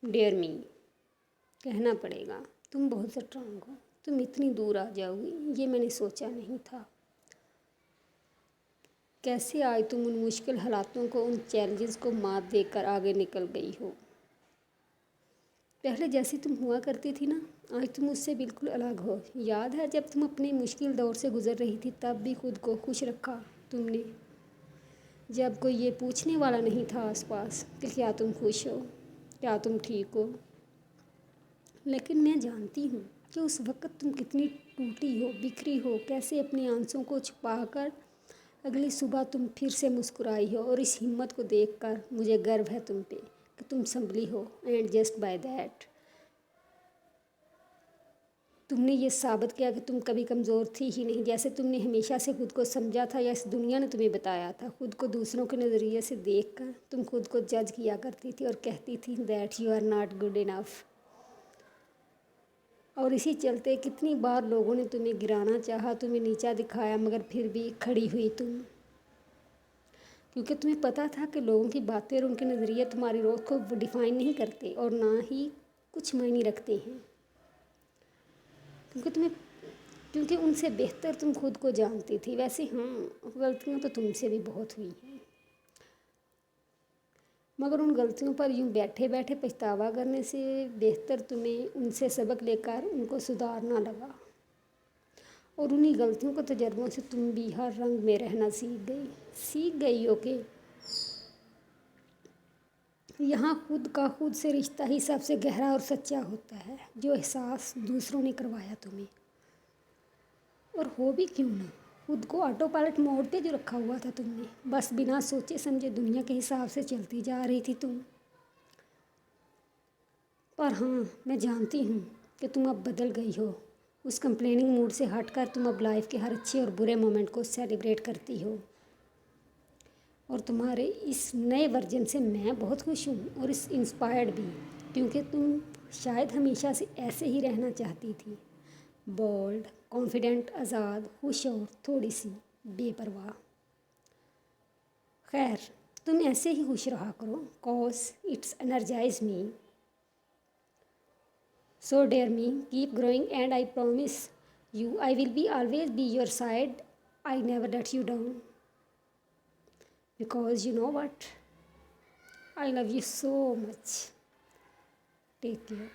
Dare मी, कहना पड़ेगा तुम बहुत स्ट्रांग हो, तुम इतनी दूर आ जाओगी ये मैंने सोचा नहीं था। कैसे आज तुम उन मुश्किल हालातों को, उन चैलेंजेस को मात देकर आगे निकल गई हो। पहले जैसी तुम हुआ करती थी ना, आज तुम उससे बिल्कुल अलग हो। याद है जब तुम अपने मुश्किल दौर से गुजर रही थी, तब भी खुद को खुश रखा तुमने, जब कोई ये पूछने वाला नहीं था आसपास कि क्या तुम खुश हो, क्या तुम ठीक हो। लेकिन मैं जानती हूँ कि उस वक़्त तुम कितनी टूटी हो, बिखरी हो, कैसे अपने आंसुओं को छुपाकर अगली सुबह तुम फिर से मुस्कुराई हो। और इस हिम्मत को देखकर मुझे गर्व है तुम पे कि तुम संभली हो। एंड जस्ट बाय दैट तुमने ये साबित किया कि तुम कभी कमज़ोर थी ही नहीं, जैसे तुमने हमेशा से खुद को समझा था या इस दुनिया ने तुम्हें बताया था। खुद को दूसरों के नज़रिए से देखकर तुम खुद को जज किया करती थी और कहती थी that you are not good enough. और इसी चलते कितनी बार लोगों ने तुम्हें गिराना चाहा, तुम्हें नीचा दिखाया, मगर फिर भी खड़ी हुई तुम, क्योंकि तुम्हें पता था कि लोगों की बातें और उनके नज़रिए तुम्हारी ग्रोथ को डिफ़ाइन नहीं करते और ना ही कुछ मायने रखते हैं, क्योंकि उनसे बेहतर तुम खुद को जानती थी। वैसे हाँ, गलतियाँ तो तुमसे भी बहुत हुई हैं, मगर उन गलतियों पर यूँ बैठे बैठे पछतावा करने से बेहतर तुम्हें उनसे सबक लेकर उनको सुधारना लगा। और उन्हीं गलतियों के तजर्बों से तुम भी हर रंग में रहना सीख गई हो कि यहाँ खुद का खुद से रिश्ता ही सबसे गहरा और सच्चा होता है, जो एहसास दूसरों ने करवाया तुम्हें। और हो भी क्यों ना, खुद को ऑटो पायलट मोड पे जो रखा हुआ था तुमने, बस बिना सोचे समझे दुनिया के हिसाब से चलती जा रही थी तुम। पर हाँ, मैं जानती हूँ कि तुम अब बदल गई हो। उस कंप्लेनिंग मूड से हटकर तुम अब लाइफ के हर अच्छे और बुरे मोमेंट को सेलिब्रेट करती हो। और तुम्हारे इस नए वर्जन से मैं बहुत खुश हूँ और इस इंस्पायर्ड भी, क्योंकि तुम शायद हमेशा से ऐसे ही रहना चाहती थी, बोल्ड, कॉन्फिडेंट, आज़ाद, खुश और थोड़ी सी बेपरवाह। खैर, तुम ऐसे ही खुश रहा करो, cause it's energise me. So dear me, keep growing and I promise you I will be always be your side. I never let you down. Because you know what? I love you so much. Take care.